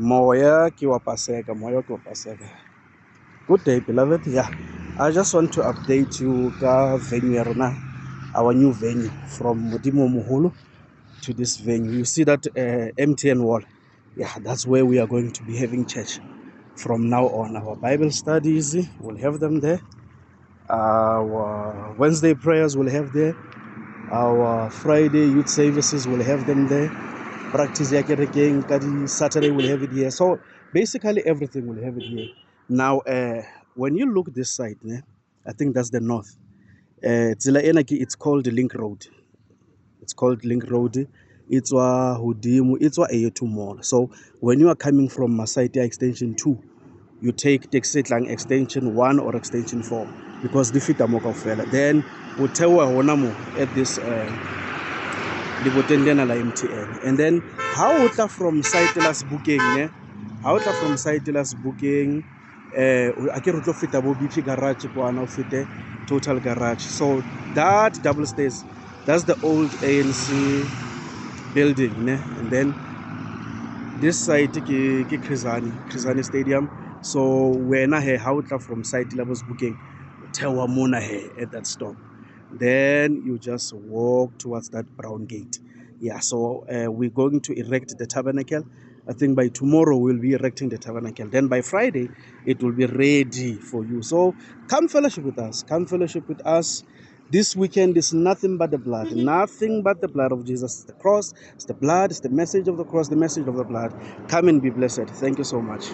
Moya ki wa paseka, moya ki wa paseka. Good day, beloved. Yeah, I just want to update you ka venue ya rona, our new venue from Modimo Moholo to this venue. You see that MTN wall? Yeah, that's where we are going to be having church from now on. Our Bible studies, we'll have them there. Our Wednesday prayers we'll have there. Our Friday youth services will have them there. Practice ya kerekeng kadi Saturday we'll have it here. So basically everything will have it here. Now when you look this side, I think that's the north. It's called Link Road. It's called Link Road. It's wa Hudimu, it's wa Ayetu Mall. So when you are coming from Masaitia Extension 2, you take Texitlang Extension 1 or Extension 4 because the fit fella. Then utewa honamo at this Libotendena la MTN. And then how uta from Saitelas booking, how uta from Saitelas booking akere tlo feta bo BP garage kwana o fete Total Garage. So that double stairs, that's the old ANC building, and then this side ke Khizani Stadium. So when I how from site levels booking Tewa Mona at that stop, then you just walk towards that brown gate. Yeah, so we're going to erect the tabernacle. I think by tomorrow we'll be erecting the tabernacle. Then by Friday it will be ready for you. So come fellowship with us. Come fellowship with us. This weekend is nothing but the blood. Nothing but the blood of Jesus. It's the cross, it's the blood, it's the message of the cross, the message of the blood. Come and be blessed. Thank you so much.